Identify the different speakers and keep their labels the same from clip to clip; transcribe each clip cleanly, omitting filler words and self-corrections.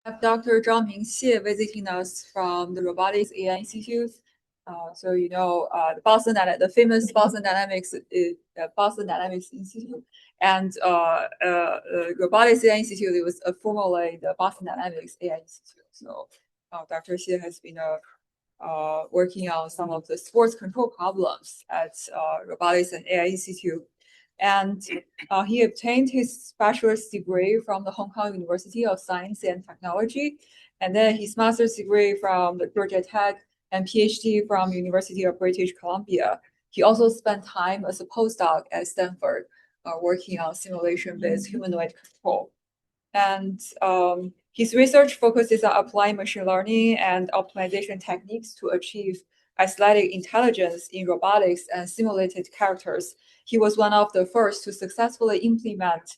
Speaker 1: have Dr. Zhaoming Xie visiting us from the Robotics AI Institute. So you know the famous Boston Dynamics Boston Dynamics Institute, and Robotics AI Institute. It was formerly the Boston Dynamics AI Institute. So Dr. Xie has been working on some of the sports control problems at Robotics and AI Institute. And he obtained his bachelor's degree from the Hong Kong University of Science and Technology, and then his master's degree from the Georgia Tech and PhD from University of British Columbia. He also spent time as a postdoc at Stanford, working on simulation-based humanoid control. And his research focuses on applying machine learning and optimization techniques to achieve athletic intelligence in robotics and simulated characters. He was one of the first to successfully implement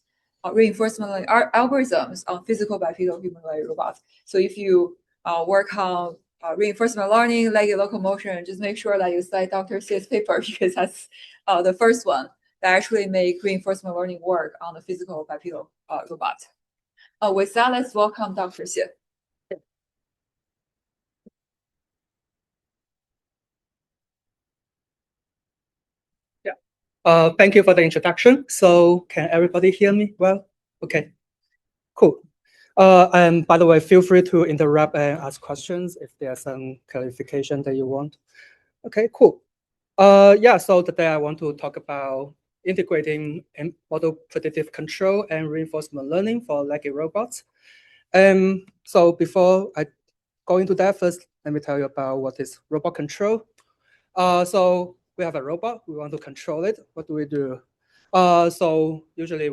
Speaker 1: reinforcement learning algorithms on physical bipedal humanoid robots. So if you work on reinforcement learning, like locomotion, just make sure that you cite Dr. Xie's paper because that's the first one that actually make reinforcement learning work on the physical bipedal robot. With that, let's welcome Dr. Xie.
Speaker 2: Thank you for the introduction. So can everybody hear me well? Okay, cool. And by the way, feel free to interrupt and ask questions if there's some clarification that you want. Okay, cool. So today I want to talk about integrating model predictive control and reinforcement learning for leggy robots. So before I go into that, first, let me tell you about what is robot control. So we have a robot, we want to control it. What do we do? So usually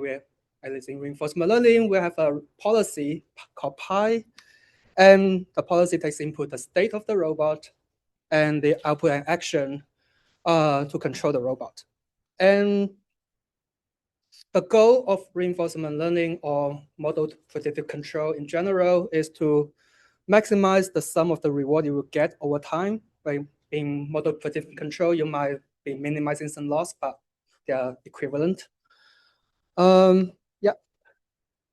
Speaker 2: at least in reinforcement learning, we have a policy called pi, and the policy takes input the state of the robot and the output and action to control the robot. And the goal of reinforcement learning or model predictive control in general is to maximize the sum of the reward you will get over time. Right? In model predictive control, you might be minimizing some loss, but they are equivalent. And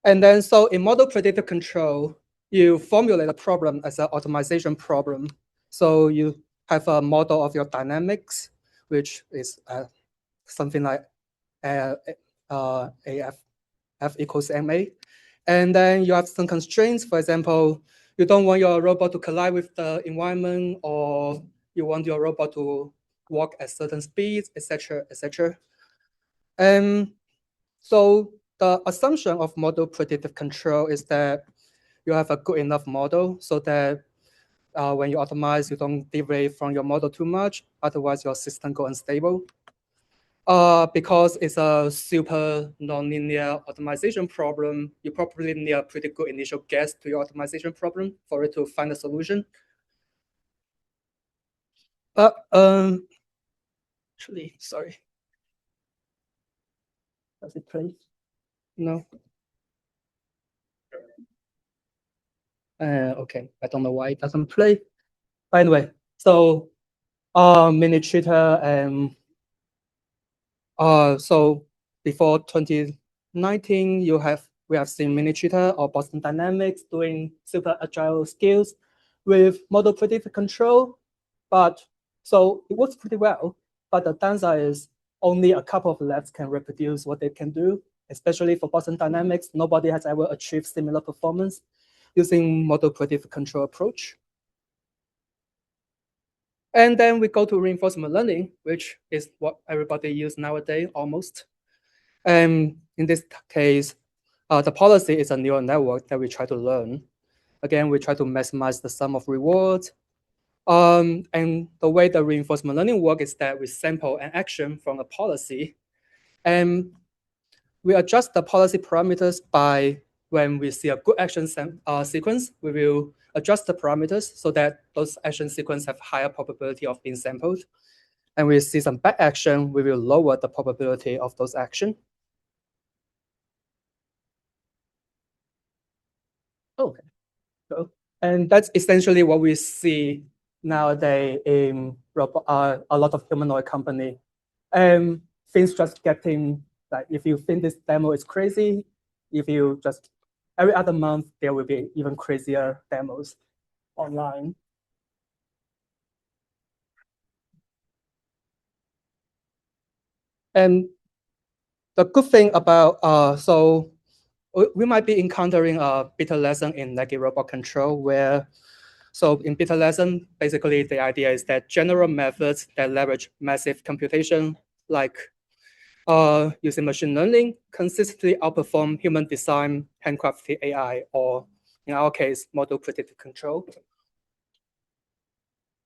Speaker 2: then so in model predictive control, you formulate a problem as an optimization problem. So you have a model of your dynamics, which is something like F equals MA. And then you have some constraints. For example, you don't want your robot to collide with the environment, or you want your robot to walk at certain speeds, etc., etc. And so the assumption of model predictive control is that you have a good enough model so that when you optimize, you don't deviate from your model too much. Otherwise, your system goes unstable. Because it's a super nonlinear optimization problem, you probably need a pretty good initial guess to your optimization problem for it to find a solution. But actually, sorry. Does it play? No. Okay, I don't know why it doesn't play. But anyway, so mini cheetah and so before 2019, we have seen mini cheetah or Boston Dynamics doing super agile skills with model predictive control. But so it works pretty well. But the downside is only a couple of labs can reproduce what they can do, especially for Boston Dynamics. Nobody has ever achieved similar performance using model predictive control approach. And then we go to reinforcement learning, which is what everybody uses nowadays almost. And in this case, the policy is a neural network that we try to learn. Again, we try to maximize the sum of rewards. And the way the reinforcement learning works is that we sample an action from a policy, and we adjust the policy parameters by when we see a good action sequence, we will adjust the parameters so that those action sequences have higher probability of being sampled. And we see some bad action, we will lower the probability of those actions. Okay. And that's essentially what we see nowadays in a lot of humanoid company. Things just getting like, if you think this demo is crazy, if you just every other month, there will be even crazier demos online. And the good thing about, so we might be encountering a beta lesson in Nagi robot control where, so in beta lesson, basically the idea is that general methods that leverage massive computation, like using machine learning, consistently outperform human design handcrafted AI, or in our case, model predictive control.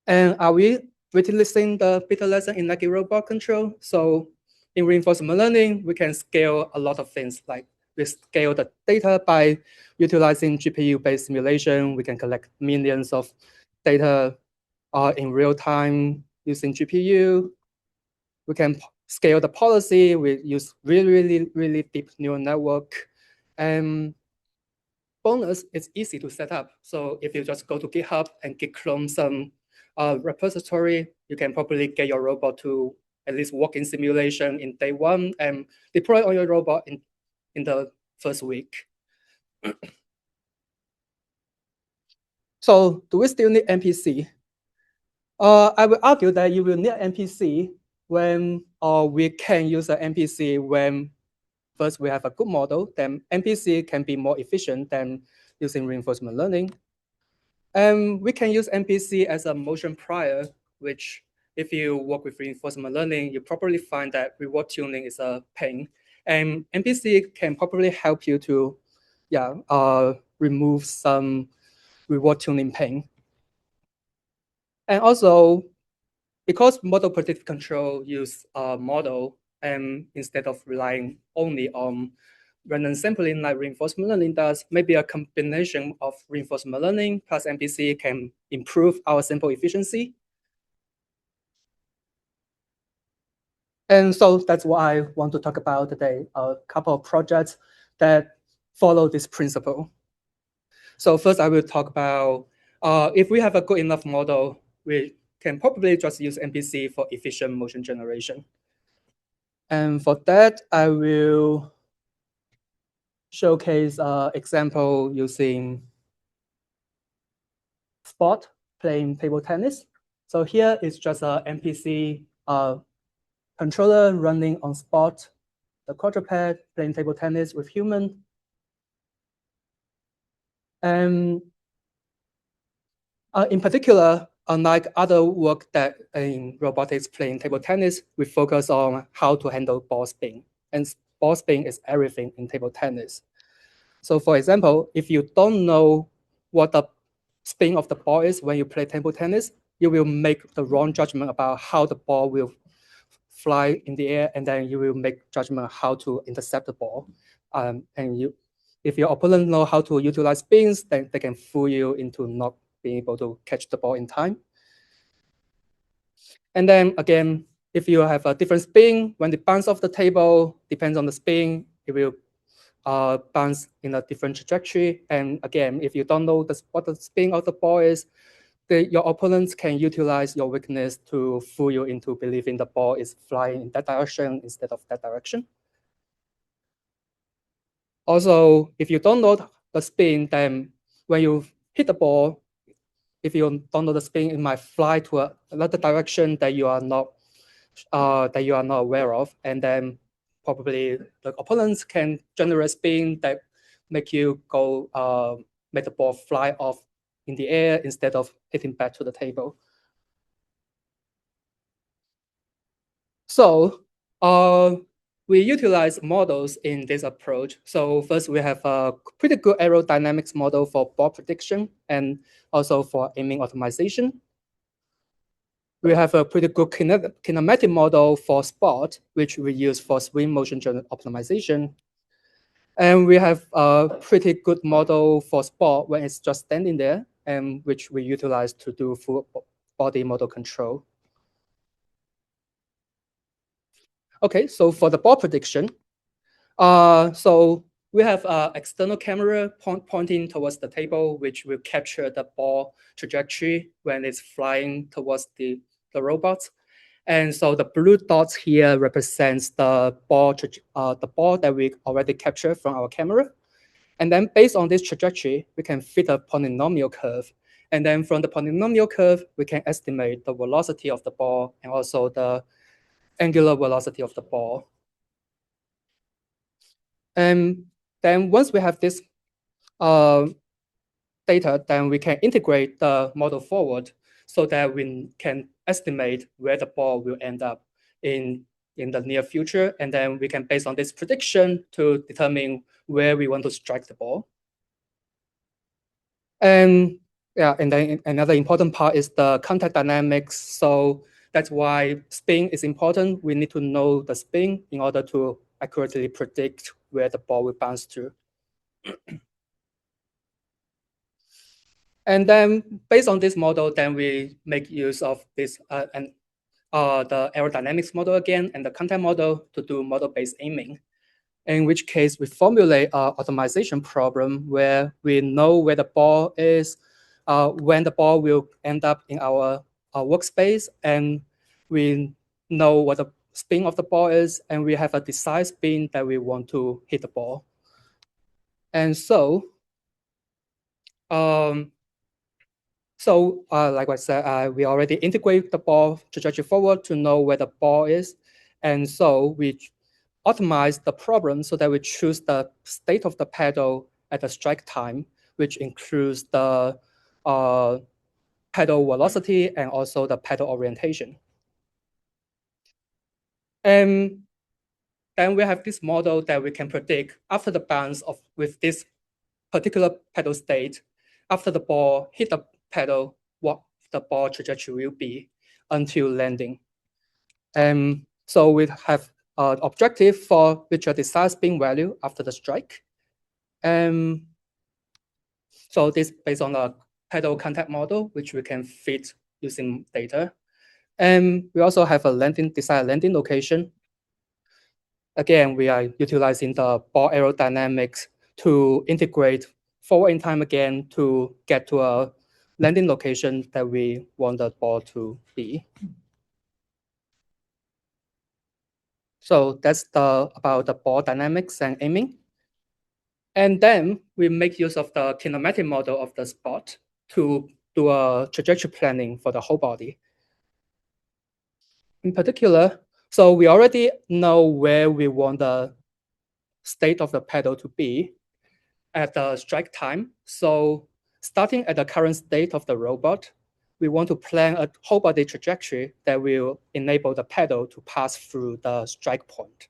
Speaker 2: And are we releasing the beta lesson in Nagi robot control? So in reinforcement learning, we can scale a lot of things, like we scale the data by utilizing GPU-based simulation. We can collect millions of data in real time using GPU. We can scale the policy. We use really deep neural network. And bonus, it's easy to set up. So if you just go to GitHub and git clone some repository, you can probably get your robot to at least work in simulation in day one and deploy on your robot in the first week. So do we still need MPC? I will argue that you will need MPC when we can use an MPC when first we have a good model, then MPC can be more efficient than using reinforcement learning. And we can use MPC as a motion prior, which if you work with reinforcement learning, you probably find that reward tuning is a pain. And MPC can probably help you to remove some reward tuning pain. And also, because model predictive control use a model and instead of relying only on random sampling like reinforcement learning does, maybe a combination of reinforcement learning plus MPC can improve our sample efficiency. And so that's what I want to talk about today, a couple of projects that follow this principle. So first I will talk about if we have a good enough model, we can probably just use MPC for efficient motion generation. And for that, I will showcase an example using Spot playing table tennis. So here is just an MPC controller running on Spot, the quadruped playing table tennis with human. And in particular, unlike other work that in robotics playing table tennis, we focus on how to handle ball spin. And ball spin is everything in table tennis. So for example, if you don't know what the spin of the ball is when you play table tennis, you will make the wrong judgment about how the ball will fly in the air, and then you will make judgment how to intercept the ball. If your opponent know how to utilize spins, then they can fool you into not being able to catch the ball in time. And then again, if you have a different spin, when it bounces off the table, depends on the spin, it will bounce in a different trajectory. And again, if you don't know what the spin of the ball is, your opponents can utilize your weakness to fool you into believing the ball is flying in that direction instead of that direction. Also, if you don't know the spin, then when you hit the ball, if you don't know the spin, it might fly to another direction that you are not aware of, and then probably the opponents can generate spin that make you go make the ball fly off in the air instead of hitting back to the table. So we utilize models in this approach. So first we have a pretty good aerodynamics model for ball prediction and also for aiming optimization. We have a pretty good kinematic model for Spot, which we use for swing motion optimization. And we have a pretty good model for Spot when it's just standing there, and which we utilize to do full body model control. Okay, so for the ball prediction, so we have an external camera pointing towards the table, which will capture the ball trajectory when it's flying towards the robot. And so the blue dots here represents the ball that we already captured from our camera. And then based on this trajectory, we can fit a polynomial curve. And then from the polynomial curve, we can estimate the velocity of the ball and also the angular velocity of the ball. And then once we have this data, then we can integrate the model forward so that we can estimate where the ball will end up in the near future. And then we can, based on this prediction, to determine where we want to strike the ball. And yeah, and then another important part is the contact dynamics. So that's why spin is important. We need to know the spin in order to accurately predict where the ball will bounce to. And then based on this model, then we make use of this the aerodynamics model again and the contact model to do model-based aiming. In which case we formulate an optimization problem where we know where the ball is, when the ball will end up in our workspace, and we know what the spin of the ball is, and we have a desired spin that we want to hit the ball. And so, like I said, we already integrate the ball trajectory forward to know where the ball is. And so we optimize the problem so that we choose the state of the pedal at the strike time, which includes the pedal velocity and also the pedal orientation. And then we have this model that we can predict after the bounce with this particular pedal state, after the ball hit the pedal, what the ball trajectory will be until landing. So we have an objective for which are the desired spin value after the strike. So this based on a pedal contact model, which we can fit using data. And we also have a desired landing location. Again, we are utilizing the ball aerodynamics to integrate forward in time again to get to a landing location that we want the ball to be. So that's about the ball dynamics and aiming. And then we make use of the kinematic model of the spot to do a trajectory planning for the whole body. In particular, so we already know where we want the state of the pedal to be at the strike time. So starting at the current state of the robot, we want to plan a whole body trajectory that will enable the pedal to pass through the strike point.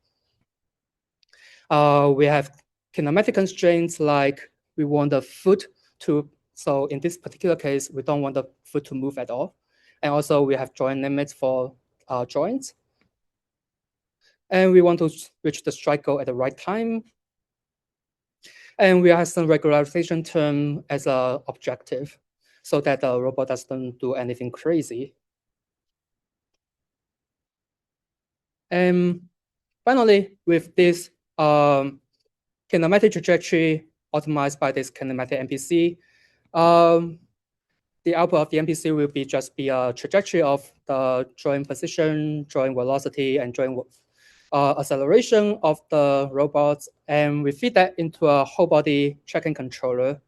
Speaker 2: We have kinematic constraints like we want the foot to, so in this particular case, we don't want the foot to move at all. And also we have joint limits for joints. And we want to reach the strike goal at the right time. And we have some regularization term as an objective so that the robot doesn't do anything crazy. And finally, with this kinematic trajectory optimized by this kinematic MPC, the output of the MPC will just be a trajectory of the joint position, joint velocity, and joint acceleration of the robots. And we feed that into a whole body tracking controller,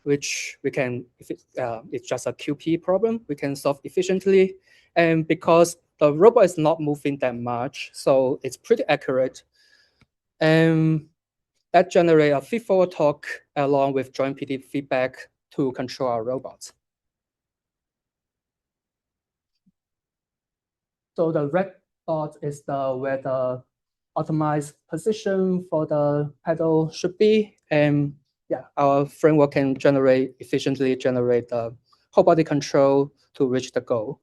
Speaker 2: which we can, if it's just a QP problem, we can solve efficiently. And because the robot is not moving that much, so it's pretty accurate. And that generates a feed-forward torque along with joint PD feedback to control our robots. So the red dot is where the optimized position for the pedal should be. And yeah, our framework can efficiently generate the whole body control to reach the goal.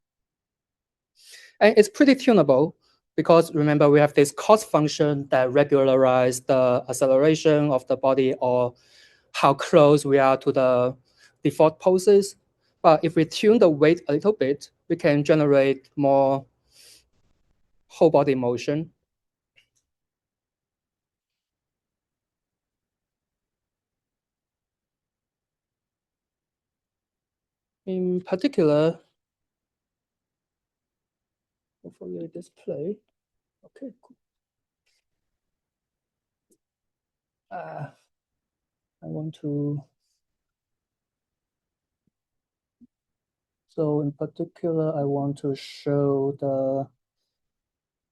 Speaker 2: And it's pretty tunable because remember we have this cost function that regularizes the acceleration of the body or how close we are to the default poses. But if we tune the weight a little bit, we can generate more whole body motion. In particular, hopefully display. Okay, cool. So in particular, I want to show the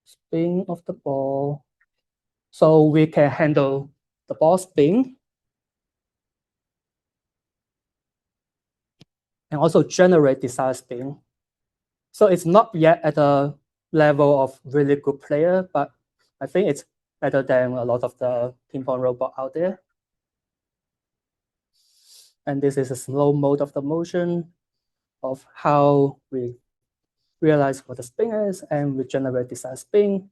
Speaker 2: spin of the ball. So we can handle the ball spin and also generate desired spin. So it's not yet at the level of really good player, but I think it's better than a lot of the ping pong robot out there. And this is a slow mode of the motion of how we realize what the spin is, and we generate desired spin.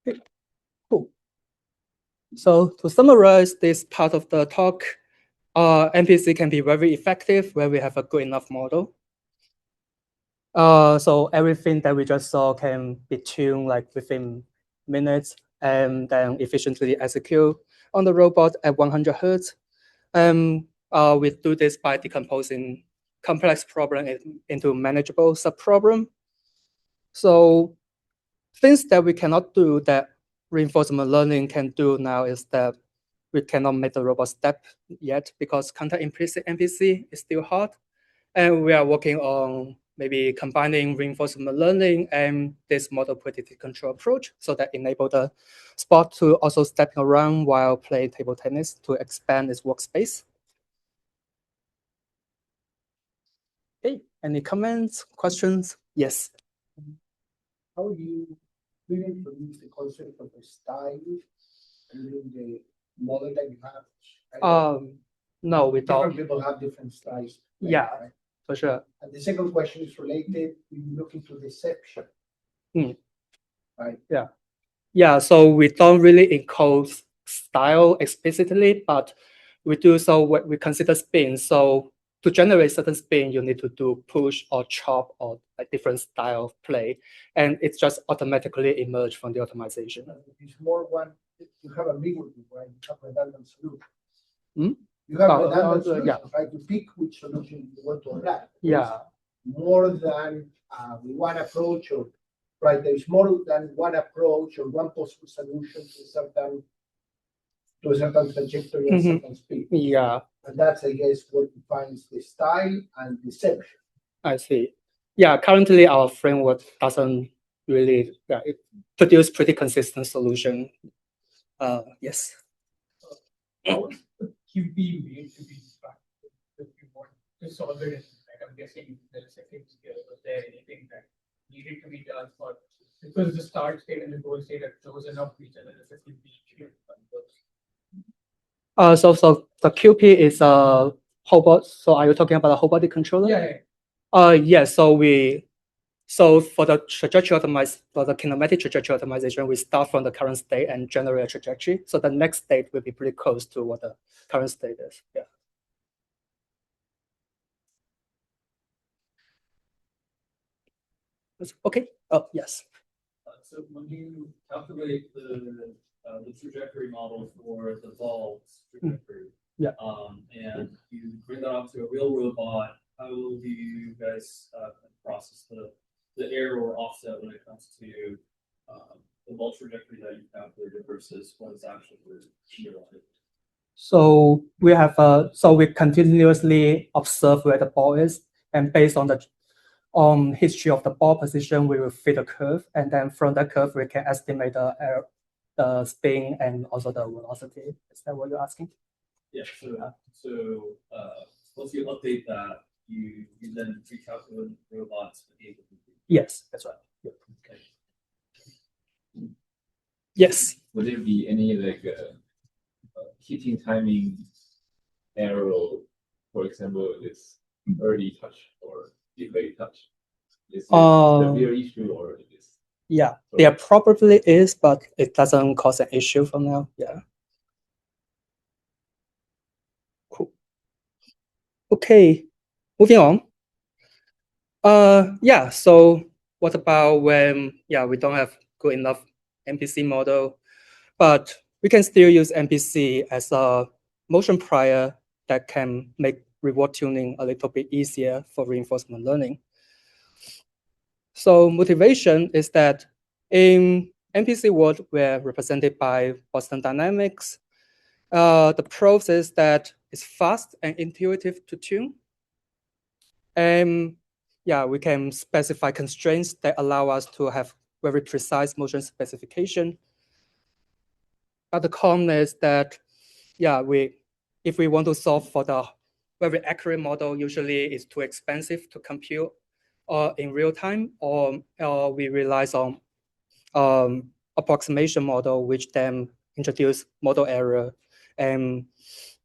Speaker 2: Okay, cool. So to summarize this part of the talk, MPC can be very effective where we have a good enough model. So everything that we just saw can be tuned like within minutes and then efficiently execute on the robot at 100 Hertz. We do this by decomposing complex problem into manageable subproblem. So things that we cannot do that reinforcement learning can do now is that we cannot make the robot step yet because contact implicit MPC is still hard. And we are working on maybe combining reinforcement learning and this model predictive control approach so that enable the spot to also stepping around while playing table tennis to expand its workspace. Okay, any comments, questions? Yes.
Speaker 3: How do you really introduce the concept of a style in the model that you have?
Speaker 2: No, we
Speaker 3: Different
Speaker 2: don't.
Speaker 3: people have different styles.
Speaker 2: Yeah,
Speaker 3: right?
Speaker 2: for sure.
Speaker 3: And the second question is related, you look into deception. Right?
Speaker 2: Yeah. Yeah, so we don't really encode style explicitly, but we do so what we consider spin. So to generate certain spin, you need to do push or chop or a different style of play. And it's just automatically emerge from the optimization.
Speaker 3: It's more one, you have ambiguity, right? You have redundant solution.
Speaker 2: Hmm?
Speaker 3: You have redundant
Speaker 2: yeah.
Speaker 3: solutions, right? You pick which solution you want to apply.
Speaker 2: Yeah.
Speaker 3: More than one approach, or right? There is more than one approach or one possible solution to a certain trajectory and certain speed.
Speaker 2: Yeah.
Speaker 3: And that's, I guess, what defines the style and deception.
Speaker 2: I see. Yeah, currently our framework doesn't really it produce pretty consistent solution. Yes.
Speaker 4: How is the QP made to be practical if you want to solve it? Like I'm guessing the second scale, was there anything that needed to be done for because the start state and the goal state are close enough to each other that it can be
Speaker 2: So the QP is a whole body. So are you talking about a whole body controller?
Speaker 4: Yeah.
Speaker 2: So for the trajectory for the kinematic trajectory optimization, we start from the current state and generate a trajectory. So the next state will be pretty close to what the current state is. Yeah. Okay. Oh, yes.
Speaker 5: So when you calculate the trajectory model for the ball's trajectory, and you bring that up to a real robot, how do you guys process the error or offset when it comes to the ball trajectory that you calculated versus what is actually realized?
Speaker 2: So we continuously observe where the ball is, and based on the history of the ball position, we will fit a curve, and then from that curve we can estimate the spin and also the velocity. Is that what you're asking?
Speaker 5: Yeah. So once you update that, you then recalculate the robots to be able to.
Speaker 2: Yes, that's right.
Speaker 5: Okay.
Speaker 2: Yes.
Speaker 6: Would there be any hitting timing error, for example, is early touch or delayed touch? Is it a real issue or it is?
Speaker 2: Yeah, there probably is, but it doesn't cause an issue for now. Yeah. Cool. Okay, moving on. Yeah, so what about when we don't have good enough MPC model, but we can still use MPC as a motion prior that can make reward tuning a little bit easier for reinforcement learning. So motivation is that in MPC world, we're represented by Boston Dynamics. The pros is that it's fast and intuitive to tune. And yeah, we can specify constraints that allow us to have very precise motion specification. But the con is that, yeah, if we want to solve for the very accurate model, usually it's too expensive to compute in real time, or we rely on approximation model, which then introduce model error and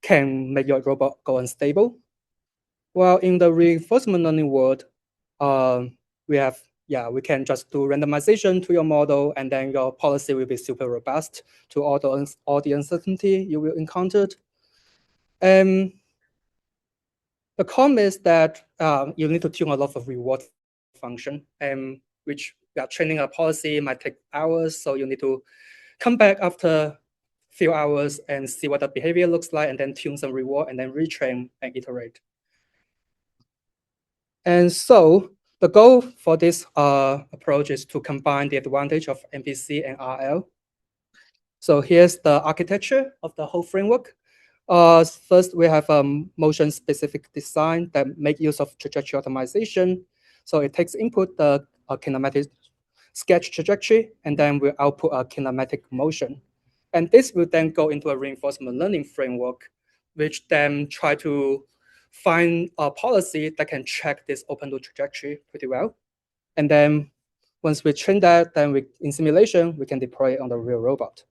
Speaker 2: can make your robot go unstable. Well, in the reinforcement learning world, we can just do randomization to your model, and then your policy will be super robust to all the uncertainty you will encounter. The con is that you need to tune a lot of reward function, which training a policy might take hours, so you need to come back after few hours and see what the behavior looks like, and then tune some reward, and then retrain and iterate. And so the goal for this approach is to combine the advantage of MPC and RL. So here's the architecture of the whole framework. First, we have a motion-specific design that make use of trajectory optimization. So it takes input the kinematic sketch trajectory, and then we output a kinematic motion. And this will then go into a reinforcement learning framework, which then try to find a policy that can track this open loop trajectory pretty well. And then once we train that, then in simulation, we can deploy it on the real robot.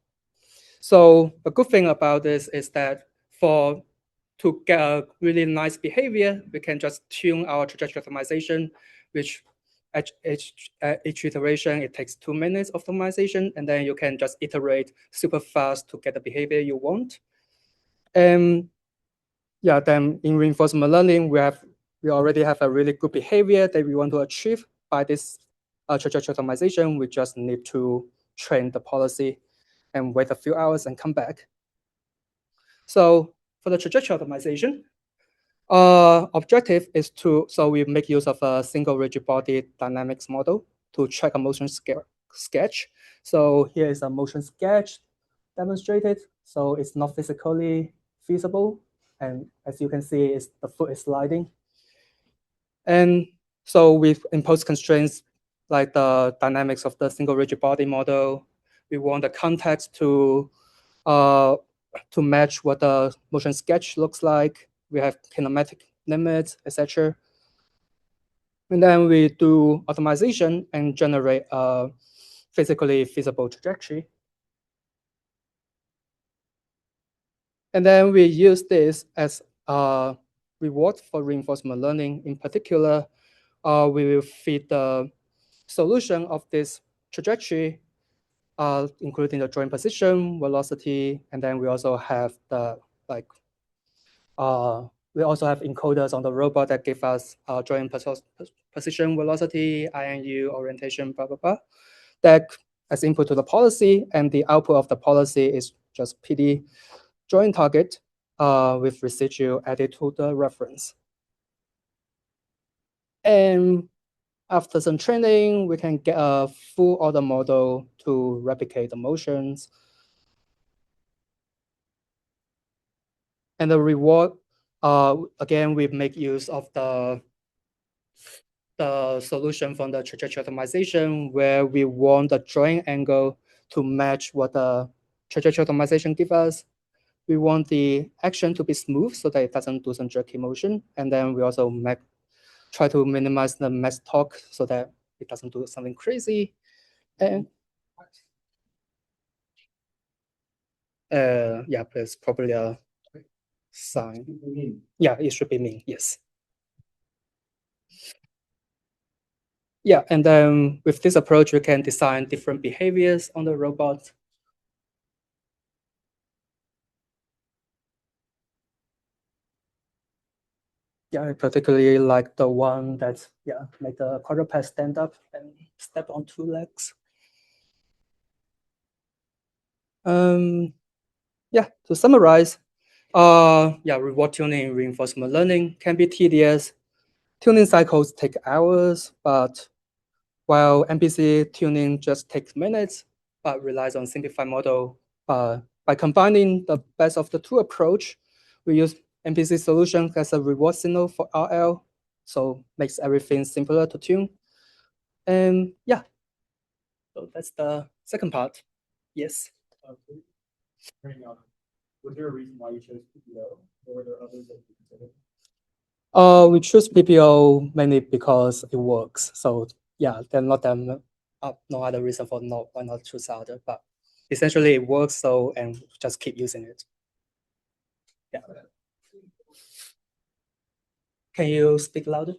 Speaker 2: So the good thing about this is that to get a really nice behavior, we can just tune our trajectory optimization, which at each iteration, it takes 2 minutes of optimization, and then you can just iterate super fast to get the behavior you want. And yeah, then in reinforcement learning, we already have a really good behavior that we want to achieve by this trajectory optimization. We just need to train the policy and wait a few hours and come back. So for the trajectory optimization, objective is so we make use of a single rigid body dynamics model to track a motion sketch. So here is a motion sketch demonstrated. So it's not physically feasible. And as you can see, the foot is sliding. And so we've imposed constraints like the dynamics of the single rigid body model. We want the context to match what the motion sketch looks like. We have kinematic limits, etc. And then we do optimization and generate a physically feasible trajectory. And then we use this as a reward for reinforcement learning. In particular, we will feed the solution of this trajectory, including the joint position, velocity, and then we also have we also have encoders on the robot that give us joint position, velocity, INU, orientation, blah, blah, blah, that as input to the policy, and the output of the policy is just PD joint target with residual added to the reference. And after some training, we can get a full order model to replicate the motions. And the reward, again, we make use of the solution from the trajectory optimization, where we want the drawing angle to match what the trajectory optimization gives us. We want the action to be smooth so that it doesn't do some jerky motion. And then we also try to minimize the mass torque so that it doesn't do something crazy. And yeah, it's probably a sign. Yeah, it should be mean, yes. Yeah, and then with this approach, we can design different behaviors on the robot. Yeah, I particularly like the one that's, make the quadruped stand up and step on 2 legs. Yeah, to summarize, reward tuning and reinforcement learning can be tedious. Tuning cycles take hours, but while MPC tuning just takes minutes, but relies on simplified model. By combining the best of the two approach, we use MPC solution as a reward signal for RL, so makes everything simpler to tune. And yeah, so that's the second part. Yes.
Speaker 3: Was there a reason why you chose PPO, or were there others that you considered?
Speaker 2: We choose PPO mainly because it works. So yeah, there are not no other reason for why not choose other, but essentially it works. So and just keep using it. Yeah. Can you speak louder?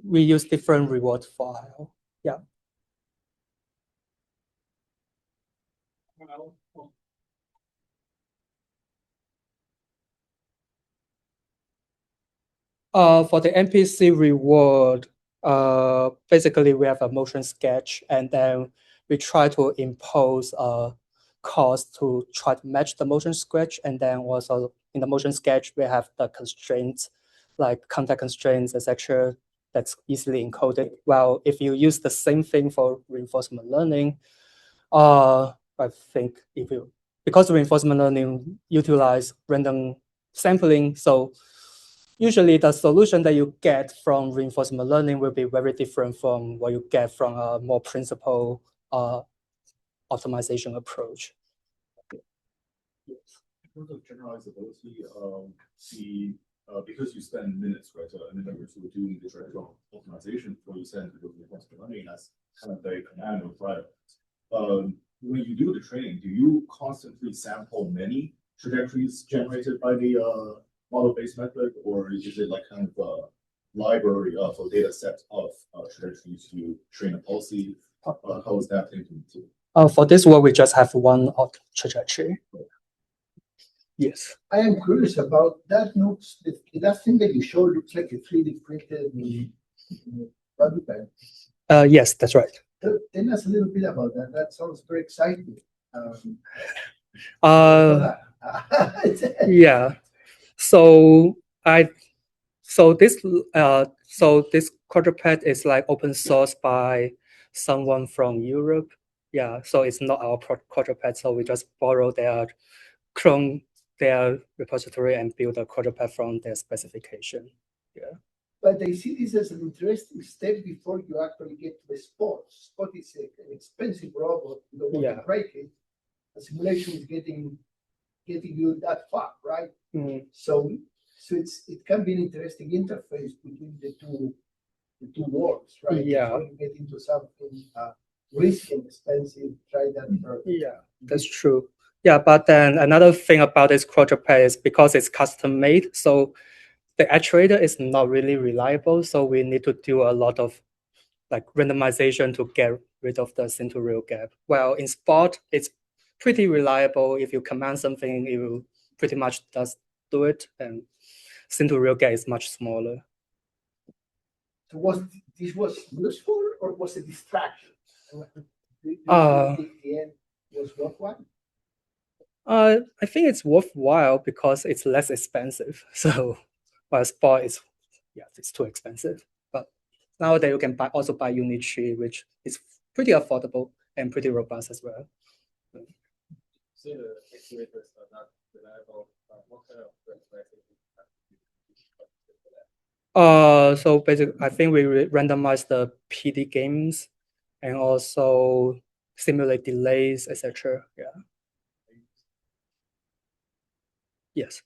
Speaker 2: We use different reward file. Yeah. For the MPC reward, basically we have a motion sketch, and then we try to impose a cost to try to match the motion sketch, and then also in the motion sketch we have the constraints like contact constraints, etc. That's easily encoded. Well, if you use the same thing for reinforcement learning, I think because reinforcement learning utilize random sampling, so usually the solution that you get from reinforcement learning will be very different from what you get from a more principled optimization approach.
Speaker 7: In terms of generalizability, because you spend minutes, right, a minute or two doing the directional optimization before you send the reinforcement learning, that's kind of the command or file. When you do the training, do you constantly sample many trajectories generated by the model-based method, or is it like kind of a library of a data set of trajectories to train a policy? How is that thinking too?
Speaker 2: For this one, we just have one trajectory. Yes.
Speaker 3: I am curious about that. That thing that you showed looks like a 3D printed quadruped.
Speaker 2: Yes, that's right.
Speaker 3: Tell us a little bit about that. That sounds very exciting.
Speaker 2: Yeah. So this quadruped is like open source by someone from Europe. Yeah. So it's not our quadruped. So we just borrow clone their repository and build a quadruped from their specification. Yeah.
Speaker 3: But I see this as an interesting step before you actually get to the spot. Spot is an expensive robot. You don't want to break it. The simulation is getting you that far, right?
Speaker 2: Mm-hmm.
Speaker 3: So it can be an interesting interface between the two worlds, right?
Speaker 2: Yeah.
Speaker 3: Before you get into something risky and expensive, try that first.
Speaker 2: Yeah, that's true. Yeah, but then another thing about this quadruped is because it's custom made, so the actuator is not really reliable. So we need to do a lot of like randomization to get rid of the sin to real gap. Well, in Spot, it's pretty reliable. If you command something, it will pretty much does do it, and sin to real gap is much smaller.
Speaker 3: So this was useful or was it a distraction? The end was worthwhile?
Speaker 2: I think it's worthwhile because it's less expensive. So, while Spot is, it's too expensive. But nowadays you can also buy unit tree, which is pretty affordable and pretty robust as well.
Speaker 5: Say the actuators are not reliable. What kind of
Speaker 2: so basically, I think we randomize the PD games and also simulate delays, etc. Yeah. Yes.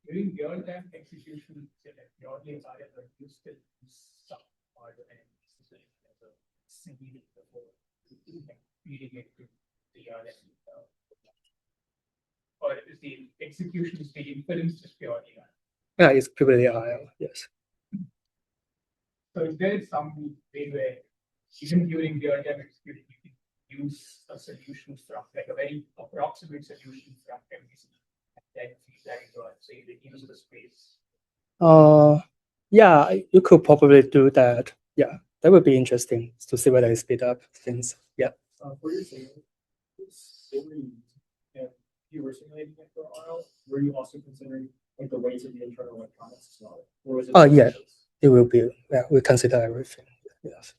Speaker 4: During real-time execution, purely RL, you still use some hardware and as a simulate before feeding it to the RL. Or is the execution is the inference just purely RL?
Speaker 2: Yeah, it's purely RL. Yes.
Speaker 4: So is there some way where even during real-time execution you can use a solution from like a very approximate solution from MPC and then feed that into RL, so you reduce the space?
Speaker 2: Yeah, you could probably do that. Yeah, that would be interesting to see whether it speed up things. Yeah.
Speaker 3: For your
Speaker 4: you were simulating it for RL, were you also considering like the weights of the internal electronics as well? Or was it?
Speaker 2: Yeah, it will be. Yeah, we consider everything. Yes.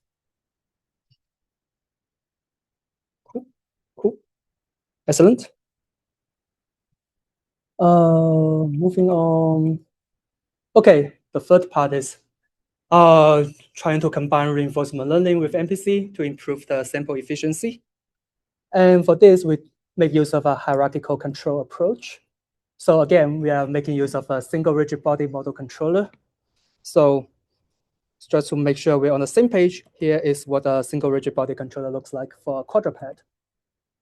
Speaker 2: Cool. Excellent. Moving on. Okay, the third part is trying to combine reinforcement learning with MPC to improve the sample efficiency. And for this, we make use of a hierarchical control approach. So again, we are making use of a single rigid body model controller. So just to make sure we're on the same page, here is what a single rigid body controller looks like for a quadruped.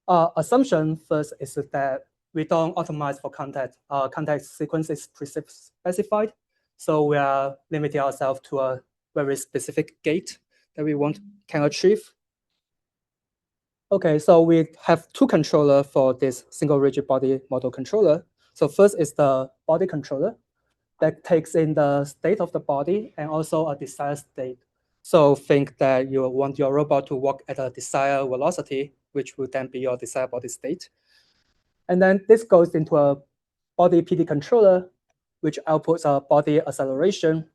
Speaker 2: Assumption first is that we don't optimize for context. Context sequence is pre-specified. So we are limiting ourselves to a very specific gate that we can achieve. Okay, so we have two controllers for this single rigid body model controller. So first is the body controller that takes in the state of the body and also a desired state. So think that you want your robot to walk at a desired velocity, which will then be your desired body state. And then this goes into a body PD controller, which outputs a body acceleration.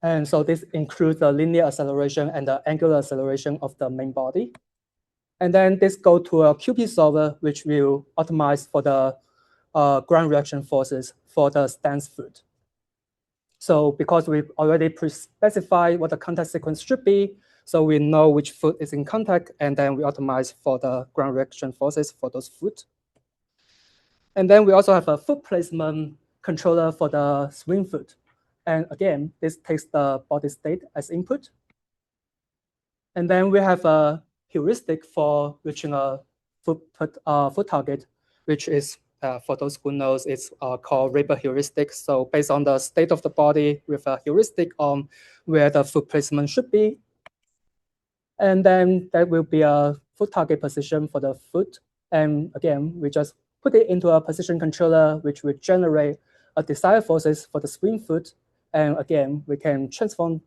Speaker 2: And so this includes the linear acceleration and the angular acceleration of the main body. And then this goes to a QP solver, which will optimize for the ground reaction forces for the stance foot. So because we've already pre-specified what the contact sequence should be, so we know which foot is in contact, and then we optimize for the ground reaction forces for those foot. And then we also have a foot placement controller for the swing foot. And again, this takes the body state as input. And then we have a heuristic for reaching a foot target, which is, for those who knows, it's called Raber heuristic. So based on the state of the body with a heuristic on where the foot placement should be. And then that will be a foot target position for the foot. And again, we just put it into a position controller, which will generate a desired forces for the swing foot. And again, we can transform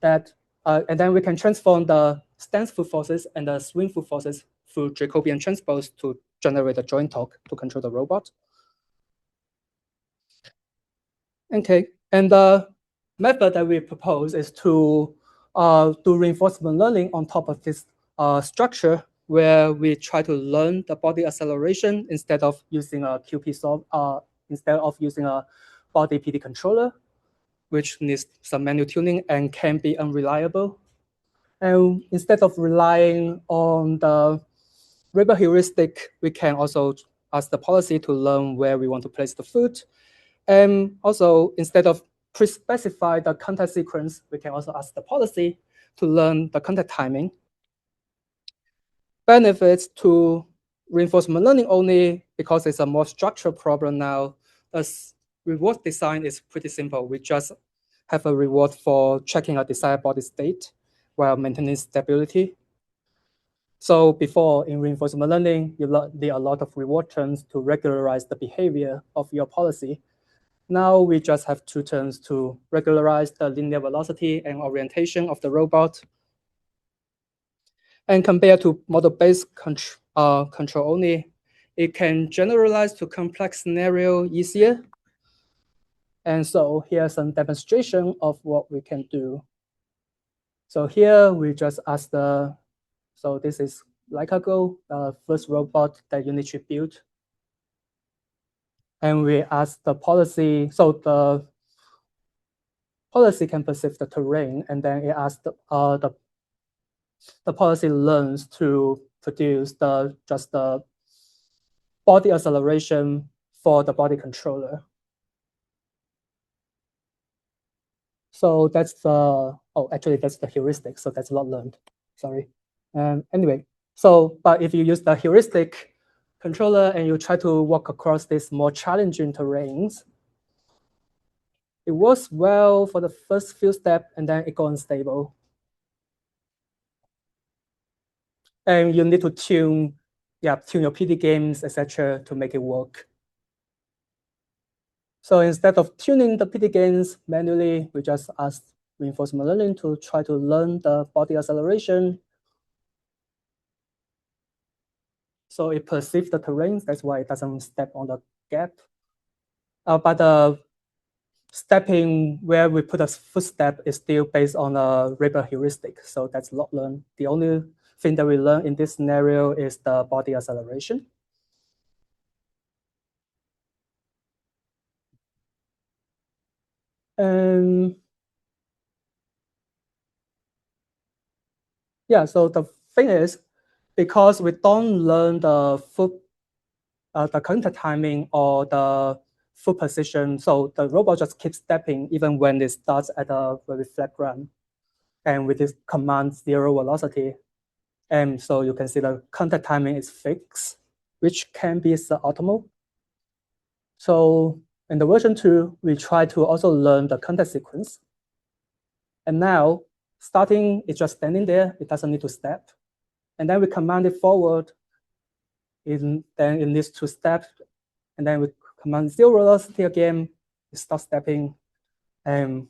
Speaker 2: that, and then we can transform the stance foot forces and the swing foot forces through Jacobian transpose to generate a joint torque to control the robot. Okay, and the method that we propose is to do reinforcement learning on top of this structure, where we try to learn the body acceleration instead of using a QP solve, instead of using a body PD controller, which needs some manual tuning and can be unreliable. And instead of relying on the Raber heuristic, we can also ask the policy to learn where we want to place the foot. And also, instead of pre-specify the contact sequence, we can also ask the policy to learn the contact timing. Benefits to reinforcement learning only because it's a more structural problem now. As reward design is pretty simple. We just have a reward for checking a desired body state while maintaining stability. So before, in reinforcement learning, you need a lot of reward terms to regularize the behavior of your policy. Now we just have two terms to regularize the linear velocity and orientation of the robot. And compared to model-based control only, it can generalize to complex scenario easier. And so here's some demonstration of what we can do. So here we just ask so this is Lycago, the first robot that Unitree built. And we ask the policy, so the policy can perceive the terrain, and then it asks the policy learns to produce just the body acceleration for the body controller. So that's actually that's the heuristic, so that's not learned, sorry. Anyway, but if you use the heuristic controller and you try to walk across these more challenging terrains, it works well for the first few steps and then it goes unstable. And you need to tune your PD games, etc., to make it work. So instead of tuning the PD gains manually, we just ask reinforcement learning to try to learn the body acceleration. So it perceives the terrain. That's why it doesn't step on the gap. But the stepping where we put a footstep is still based on a Rebel heuristic. So that's not learned. The only thing that we learn in this scenario is the body acceleration. Yeah, so the thing is, because we don't learn the counter timing or the foot position, so the robot just keeps stepping even when it starts at a very flat ground, and with this command 0 velocity. And so you can see the counter timing is fixed, which can be suboptimal. So in the version 2, we try to also learn the counter sequence. And now, starting, it's just standing there. It doesn't need to step. And then we command it forward. Then it needs to step. And then we command 0 velocity again. It starts stepping. And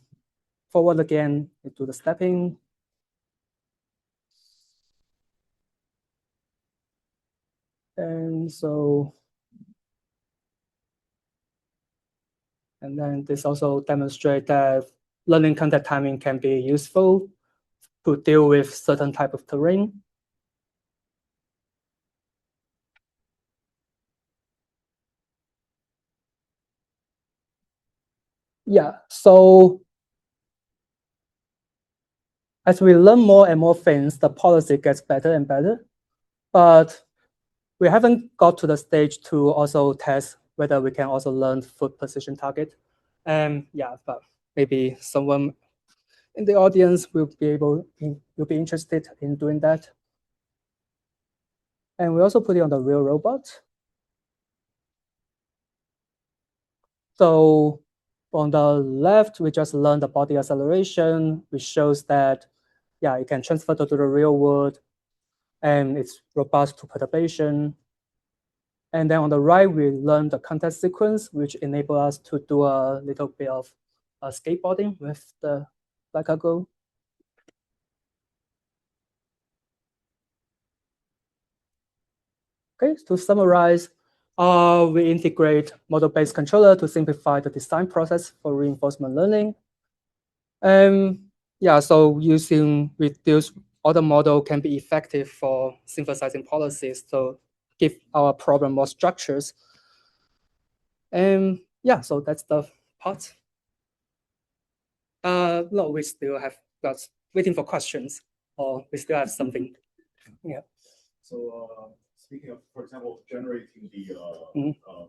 Speaker 2: forward again, we do the stepping. And so, and then this also demonstrates that learning counter timing can be useful to deal with certain type of terrain. Yeah, so as we learn more and more things, the policy gets better and better. But we haven't got to the stage to also test whether we can also learn foot position target. Yeah, but maybe someone in the audience will be interested in doing that. And we also put it on the real robot. So on the left, we just learned the body acceleration, which shows that, yeah, it can transfer to the real world, and it's robust to perturbation. And then on the right, we learned the context sequence, which enable us to do a little bit of skateboarding with the Go. Okay, to summarize, we integrate model-based controller to simplify the design process for reinforcement learning. Yeah, so using reduced order model can be effective for synthesizing policies to give our problem more structures. Yeah, so that's the part. No, we still have got waiting for questions, or we still have something. Yeah.
Speaker 7: So speaking of, for example, generating the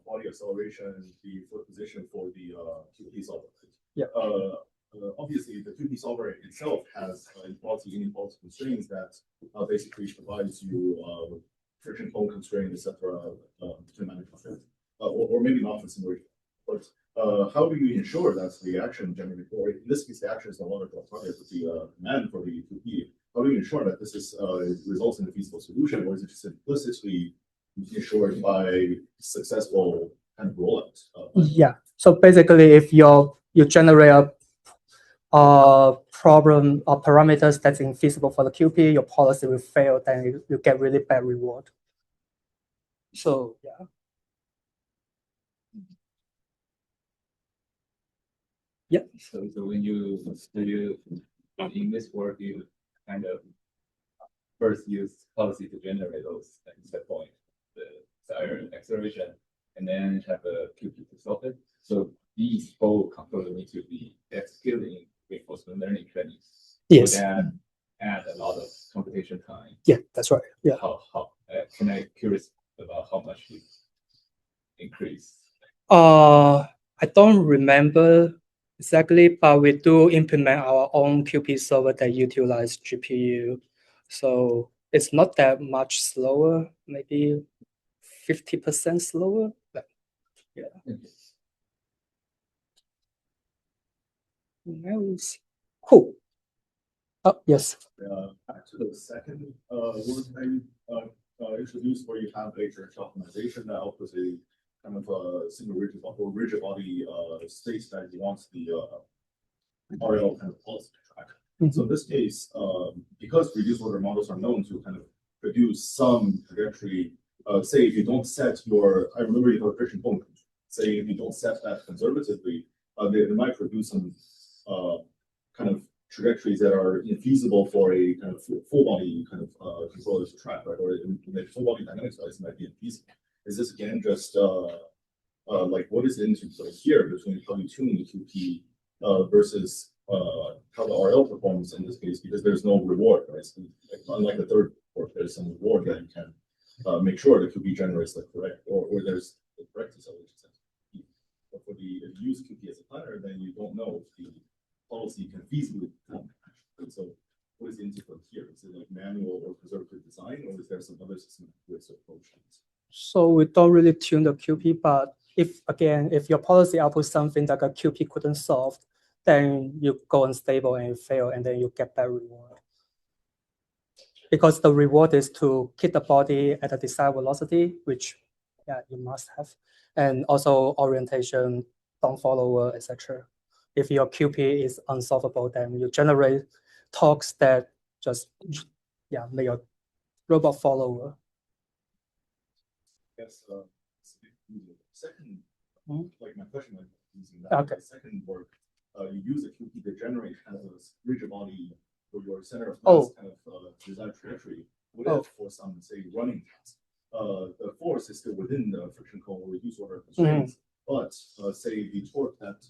Speaker 7: body acceleration, the foot position for the QP solver.
Speaker 2: Yeah.
Speaker 7: Obviously, the QP solver itself has inequality constraints that basically provides you friction tone constraint, etc., determinant constraints, or maybe not for simulation. But how do you ensure that the action generated, or in this case, the action is no longer the target, but the command for the QP? How do you ensure that this is results in a feasible solution, or is it just implicitly ensured by successful kind of rollout?
Speaker 2: Yeah. So basically, if you generate a problem or parameters that's infeasible for the QP, your policy will fail. Then you get really bad reward. So yeah. Yeah.
Speaker 6: So when you in this work, you kind of first use policy to generate those set point, the desired acceleration, and then have a QP to solve it. So these whole components need to be executed in reinforcement learning training.
Speaker 2: Yes.
Speaker 6: So that add a lot of computation time.
Speaker 2: Yeah, that's right. Yeah.
Speaker 6: How can I curious about how much you increase?
Speaker 2: I don't remember exactly, but we do implement our own QP server that utilize GPU. So it's not that much slower, maybe 50% slower. But yeah. Nice. Cool. Oh, yes.
Speaker 7: Back to the second word that you introduced, where you have a direction optimization that offers a kind of a single rigid body state that you want the RL kind of policy to track. So in this case, because reduced order models are known to kind of produce some trajectory say if you don't set your, I remember your friction point, say if you don't set that conservatively, they might produce some kind of trajectories that are infeasible for a kind of full body kind of controller to track, right? Or the full body dynamics wise might be infeasible. Is this again just like what is the interplay here between how you tune the QP versus how the RL performs in this case, because there's no reward, right? So, like, unlike the third port, there's some reward that you can make sure the QP generates the correct, or there's the correct acceleration. But for the if you use QP as a planner, then you don't know if the policy can feasibly come. So what is the interplay here? Is it like manual or conservative design, or is there some other systematic ways to approach things?
Speaker 2: So we don't really tune the QP, but if your policy outputs something that a QP couldn't solve, then you go unstable and you fail, and then you get that reward. Because the reward is to keep the body at a desired velocity, which you must have, and also orientation, don't follower, etc. If your QP is unsolvable, then you generate talks that just make your robot follower.
Speaker 7: Yes, second, like my question, like using that.
Speaker 2: Okay.
Speaker 7: Second work, you use a QP to generate kind of a rigid body for your center of mass kind of desired trajectory. What if for some, say, running task, the force is still within the friction cone or reduced order constraints, but say the torque that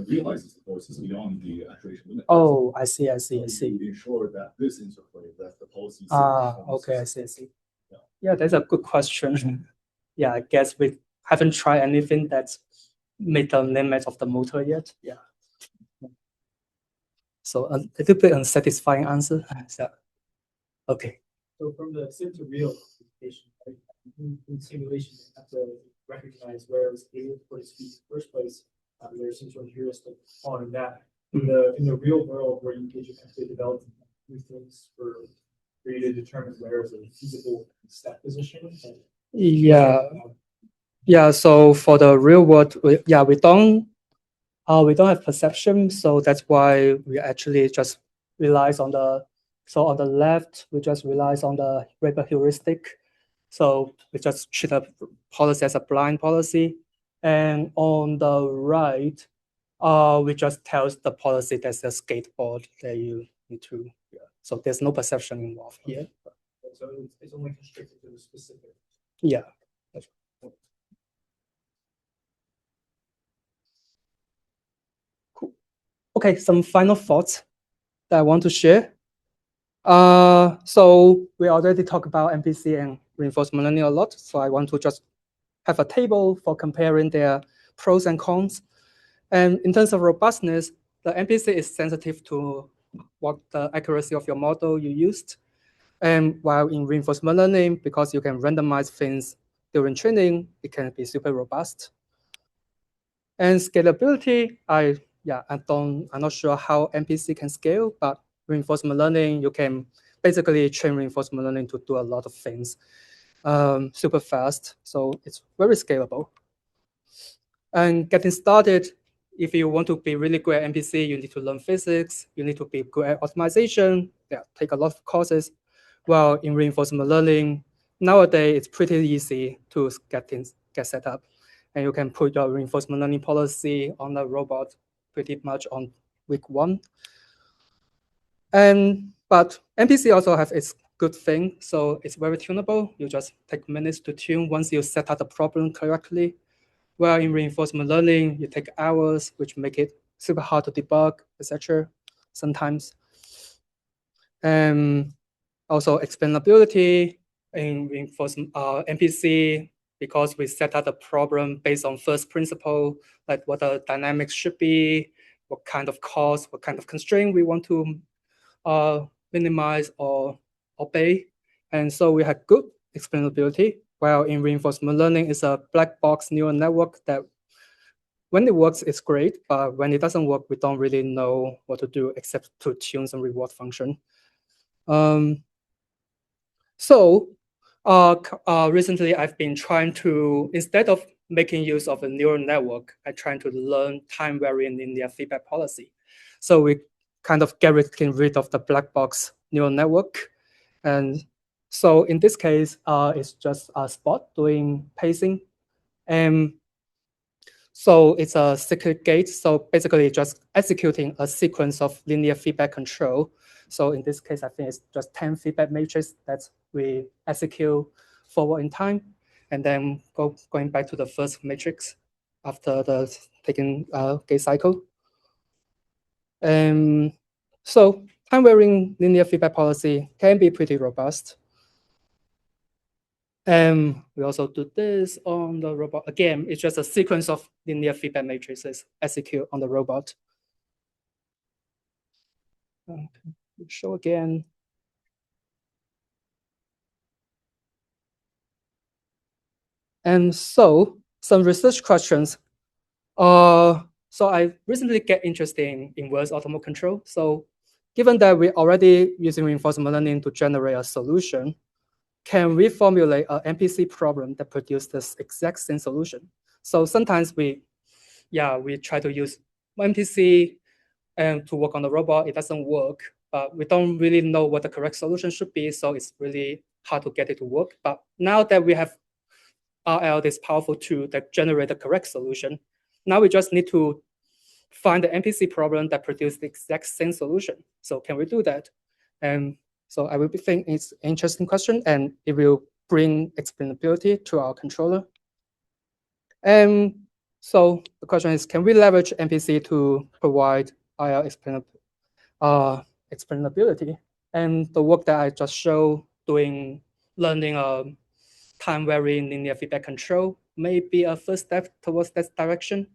Speaker 7: realizes the force is beyond the actuation limit.
Speaker 2: Oh, I see.
Speaker 7: You ensure that this interplay, that the policy.
Speaker 2: Okay, I see. Yeah, that's a good question. Yeah, I guess we haven't tried anything that's made the limit of the motor yet. Yeah. So a little bit unsatisfying answer. So, okay.
Speaker 4: So from the sim to real application, right? In simulation, you have to recognize where it was able for its feet in the first place. There's some sort of heuristic on that. In the real world, where you actually develop new things for you to determine where is a feasible step position.
Speaker 2: Yeah. So for the real world, we don't have perception, so that's why we actually just relies on the. So on the left, we just relies on the Weber heuristic. So we just treat a policy as a blind policy, and on the right, we just tells the policy that's a skateboard that you need to. So there's no perception involved here.
Speaker 4: So it's only constricted to the specific.
Speaker 2: Yeah. Cool. Okay, some final thoughts that I want to share. So we already talked about MPC and reinforcement learning a lot. So I want to just have a table for comparing their pros and cons. And in terms of robustness, the MPC is sensitive to what the accuracy of your model you used. And while in reinforcement learning, because you can randomize things during training, it can be super robust. And scalability, I'm not sure how MPC can scale, but reinforcement learning, you can basically train reinforcement learning to do a lot of things super fast. So it's very scalable. And getting started, if you want to be really good at MPC, you need to learn physics, you need to be good at optimization, take a lot of courses. While in reinforcement learning, nowadays it's pretty easy to get set up. And you can put your reinforcement learning policy on the robot pretty much on week 1. But MPC also have its good thing, so it's very tunable. You just take minutes to tune once you set up the problem correctly. While in reinforcement learning, you take hours, which make it super hard to debug, etc. sometimes. Also explainability in reinforcement MPC, because we set up the problem based on first principle, like what the dynamics should be, what kind of cost, what kind of constraint we want to minimize or obey. And so we had good explainability, while in reinforcement learning, it's a black box neural network that when it works, it's great, but when it doesn't work, we don't really know what to do except to tune some reward function. Recently I've been trying to, instead of making use of a neural network, I'm trying to learn time variant linear feedback policy. So we kind of getting rid of the black box neural network, and So in this case, it's just a spot doing pacing. So it's a cyclic gate. So basically just executing a sequence of linear feedback control. So in this case, I think it's just 10 feedback matrices that we execute forward in time, and then going back to the first matrix after the taking gate cycle. So time varying linear feedback policy can be pretty robust. We also do this on the robot. Again, it's just a sequence of linear feedback matrices execute on the robot. Show again. And so some research questions. So I recently get interested in inverse automatic control. So given that we're already using reinforcement learning to generate a solution, can we formulate an MPC problem that produces this exact same solution? So sometimes we try to use MPC to work on the robot. It doesn't work, but we don't really know what the correct solution should be. So it's really hard to get it to work. But now that we have RL, this powerful tool that generate the correct solution, now we just need to find the MPC problem that produces the exact same solution. So can we do that? So I will think it's an interesting question, and it will bring explainability to our controller. So the question is, can we leverage MPC to provide RL explainability? And the work that I just showed doing learning time varying linear feedback control may be a first step towards that direction,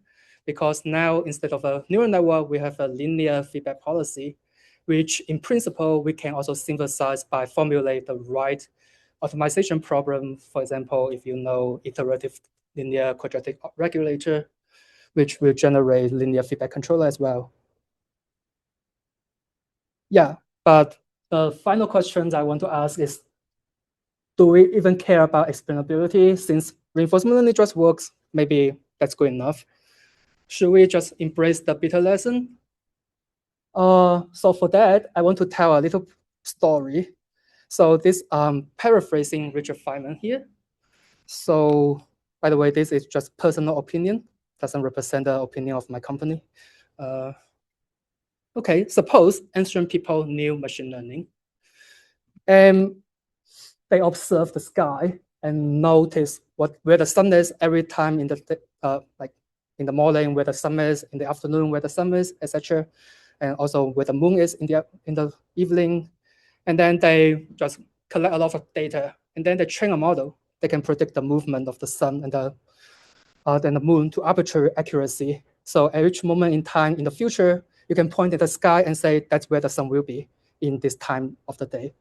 Speaker 2: because now instead of a neural network, we have a linear feedback policy, which in principle, we can also synthesize by formulate the right optimization problem. For example, if you know iterative linear quadratic regulator, which will generate linear feedback controller as well. Yeah, but the final questions I want to ask is, do we even care about explainability? Since reinforcement learning just works, maybe that's good enough. Should we just embrace the beta lesson? So for that, I want to tell a little story. So this paraphrasing Richard Feynman here. So by the way, this is just personal opinion, doesn't represent the opinion of my company. Okay, suppose ancient people knew machine learning, and they observe the sky and notice where the sun is every time in the like in the morning, where the sun is in the afternoon, where the sun is, etc., and also where the moon is in the evening. And then they just collect a lot of data, and then they train a model. They can predict the movement of the sun and the moon to arbitrary accuracy. So at each moment in time in the future, you can point at the sky and say that's where the sun will be in this time of the day.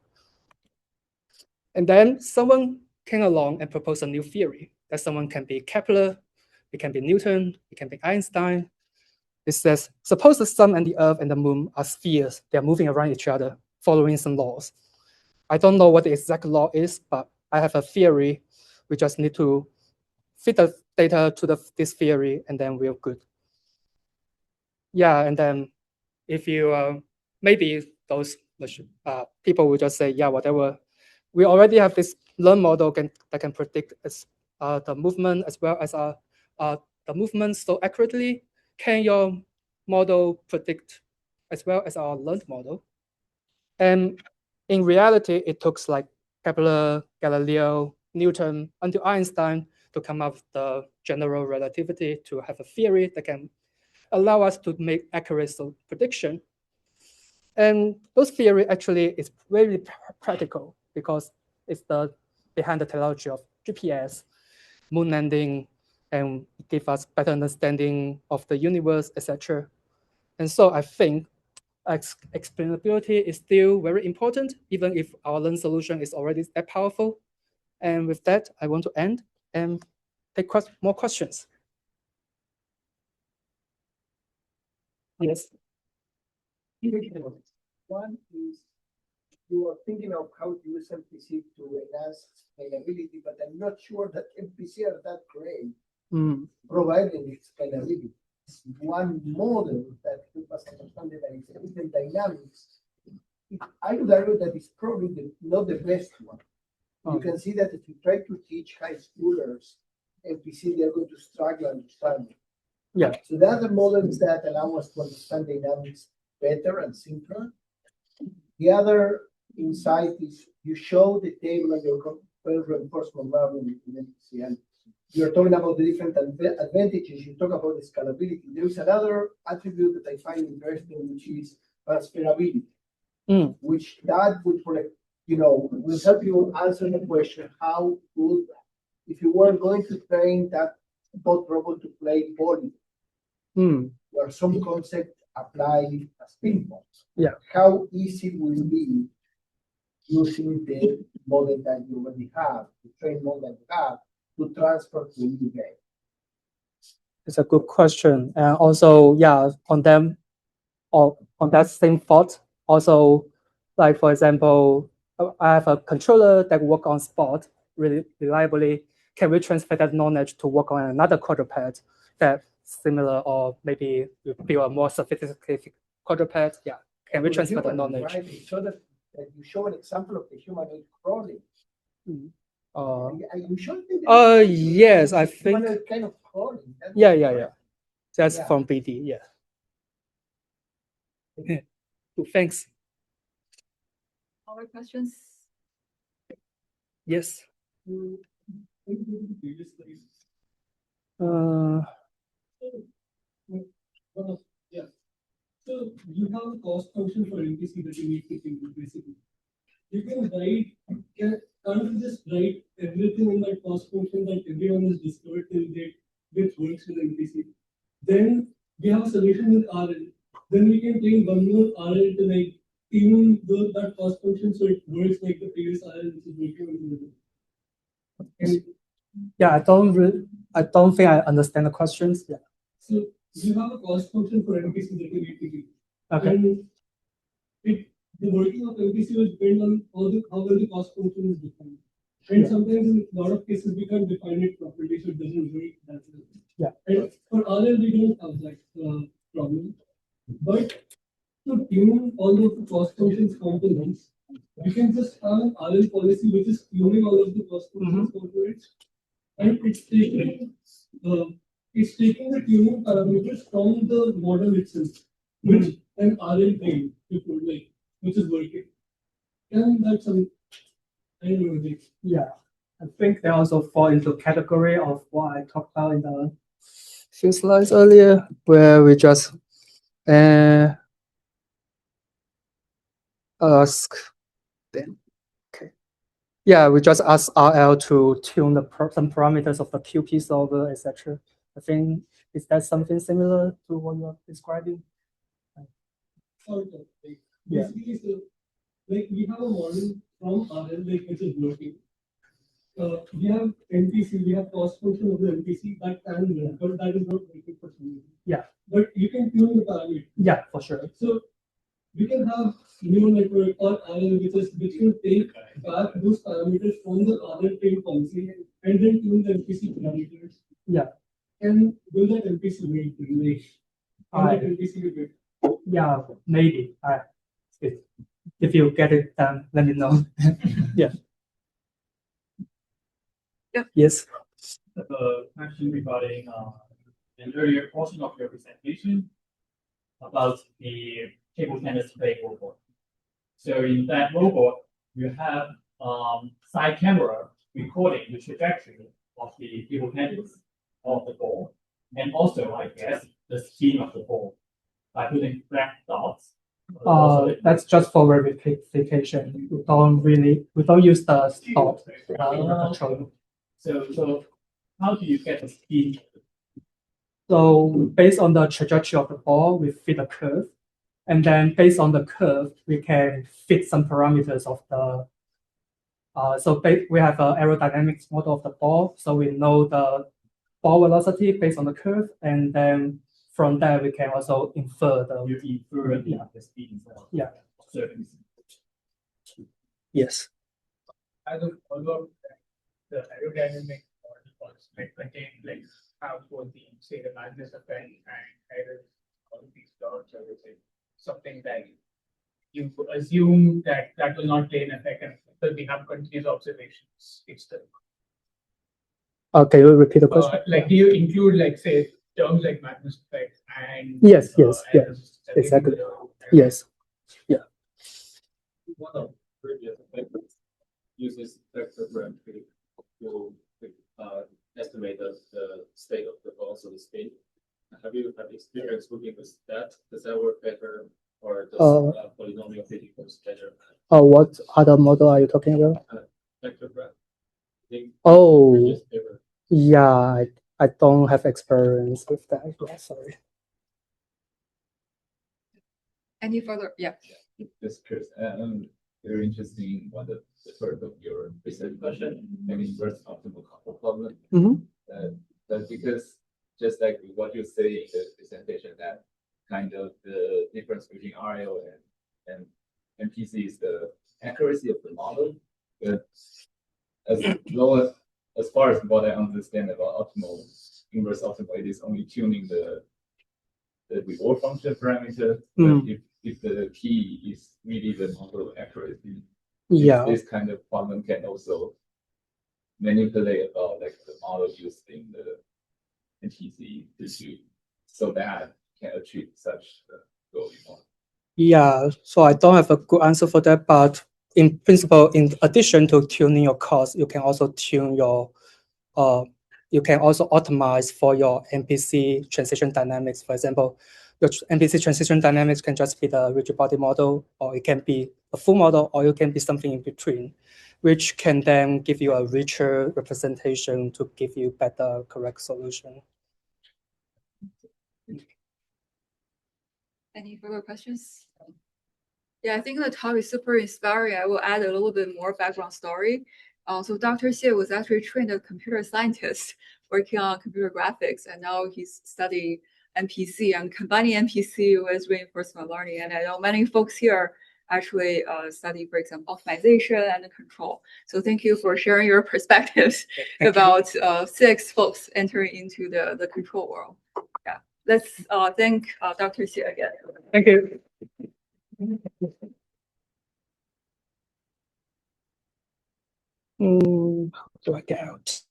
Speaker 2: And then someone came along and proposed a new theory that someone can be Kepler, it can be Newton, it can be Einstein. It says, suppose the sun and the earth and the moon are spheres. They're moving around each other, following some laws. I don't know what the exact law is, but I have a theory. We just need to fit the data to this theory, and then we're good. Yeah, and then if you, maybe those people will just say, yeah, whatever. We already have this learn model that can predict the movement as well as the movement so accurately. Can your model predict as well as our learned model? And in reality, it took like Kepler, Galileo, Newton, until Einstein to come up with the general relativity to have a theory that can allow us to make accurate prediction. And those theory actually is very practical because it's behind the technology of GPS, moon landing, and give us better understanding of the universe, etc. And so I think explainability is still very important, even if our learn solution is already that powerful. And with that, I want to end and take more questions. Yes.
Speaker 3: One is you are thinking of how to use MPC to enhance scalability, but I'm not sure that MPC are that great providing scalability. One model that helps us understand the dynamics, I would argue that it's probably not the best one. You can see that if you try to teach high schoolers MPC, they're going to struggle understanding.
Speaker 2: Yeah.
Speaker 3: So the other models that allow us to understand dynamics better and simpler. The other insight is you show the table of your reinforcement learning in MPC, and you're talking about the different advantages. You talk about the scalability. There is another attribute that I find interesting, which is transferability, which that would, will help you answer the question, how would, if you were going to train that bot robot to play bowling, where some concept apply as ping pong.
Speaker 2: Yeah.
Speaker 3: How easy will it be using the model that you already have, the trained model that you have, to transfer to a new game?
Speaker 2: It's a good question. And also, yeah, on them, or on that same thought, also, like for example, I have a controller that work on sport really reliably. Can we transfer that knowledge to work on another quadruped that similar, or maybe we build a more sophisticated quadruped? Yeah, can we transfer the knowledge?
Speaker 3: Right. So that you show an example of the humanoid crawling. Are you sure?
Speaker 2: Yes, I think.
Speaker 3: Kind of crawling.
Speaker 2: Yeah. That's from BD. Yeah. Okay. Cool, thanks.
Speaker 1: More questions?
Speaker 2: Yes.
Speaker 5: Yeah. So you have a cost function for MPC that you need to think basically. You can can't you just write everything in that cost function that everyone has discovered till date, which works with MPC. Then we have a solution with RL. Then we can take one more RL to even though that cost function so it works like the previous RL which is working on the
Speaker 2: Yeah, I don't think I understand the questions. Yeah.
Speaker 5: So you have a cost function for MPC that you need to do.
Speaker 2: Okay.
Speaker 5: And the working of MPC will depend on how well the cost function is defined. And sometimes in a lot of cases we can't define it properly, so it doesn't work that well.
Speaker 2: Yeah.
Speaker 5: And for RL we don't have that problem. But to tune all of the cost functions components, we can just have an RL policy which is tuning all of the cost functions components, and it's taking the tuning parameters from the model itself, which an RL trained before, which is working. And that's some, I don't know.
Speaker 2: Yeah, I think they also fall into category of what I talked about in the few slides earlier, where we just ask them. Okay. Yeah, we just ask RL to tune some parameters of the QP solver, etc. I think, is that something similar to what you're describing?
Speaker 5: Basically, so we have a model from RL which is working. We have MPC, we have cost function of the MPC that can work, but that is not working for some reason.
Speaker 2: Yeah.
Speaker 5: But you can tune the parameter.
Speaker 2: Yeah, for sure.
Speaker 5: So we can have neural network or RL which will take back those parameters from the RL trained policy and then tune the MPC parameters.
Speaker 2: Yeah.
Speaker 5: And will that MPC work? That MPC work?
Speaker 2: Yeah, maybe. If you get it done, let me know. Yeah.
Speaker 1: Yeah.
Speaker 2: Yes.
Speaker 5: Question regarding an earlier portion of your presentation about the table tennis play robot. So in that robot, you have side camera recording the trajectory of the table tennis of the ball, and also, I guess, the spin of the ball by putting black dots.
Speaker 2: That's just for verification. We don't use the dot control.
Speaker 5: So how do you get the spin?
Speaker 2: So based on the trajectory of the ball, we fit a curve. And then based on the curve, we can fit some parameters of the, we have an aerodynamics model of the ball. So we know the ball velocity based on the curve. And then from there, we can also infer the
Speaker 5: speed itself.
Speaker 2: Yeah.
Speaker 5: Certainly.
Speaker 2: Yes.
Speaker 4: As a follow-up, the aerodynamic models contain how for the say the magnus effect and all of these dots or something like you assume that that will not play an effect, and because we have continuous observations, it's the
Speaker 2: Can you repeat the question?
Speaker 4: like, do you include, like, say, terms like Magnus effect and
Speaker 2: Yes,
Speaker 4: and
Speaker 2: yes, exactly. Yes.
Speaker 6: One of previous papers uses spectrogram to estimate the state of the also the spin. Have you had experience working with that? Does that work better, or does polynomial fitting works better?
Speaker 2: What other model are you talking about?
Speaker 6: Spectrogram.
Speaker 2: Oh, yeah, I don't have experience with that. Yeah, sorry.
Speaker 1: Any further? Yeah.
Speaker 6: Just curious. Very interesting. One of the sort of your research question, maybe inverse optimal couple problem. But because just like what you say in the presentation, that kind of the difference between RL and MPC is the accuracy of the model. But as far as what I understand about optimal inverse optimal, it is only tuning the reward function parameter. But if the key is really the model accuracy, this kind of problem can also manipulate about like the model used in the MPC issue, so that can achieve such goal you want.
Speaker 2: Yeah, so I don't have a good answer for that, but in principle, in addition to tuning your cost, you can also tune your you can also optimize for your MPC transition dynamics. For example, your MPC transition dynamics can just be the rigid body model, or it can be a full model, or it can be something in between, which can then give you a richer representation to give you better correct solution.
Speaker 1: Any further questions? Yeah, I think the talk is super inspiring. I will add a little bit more background story. So Dr. Xie was actually trained as a computer scientist working on computer graphics, and now he's studying MPC and combining MPC with reinforcement learning. And I know many folks here actually study, for example, optimization and control. So thank you for sharing your perspectives about 6 folks entering into the control world. Yeah, let's thank Dr. Xie again.
Speaker 2: Thank you. How do I get out?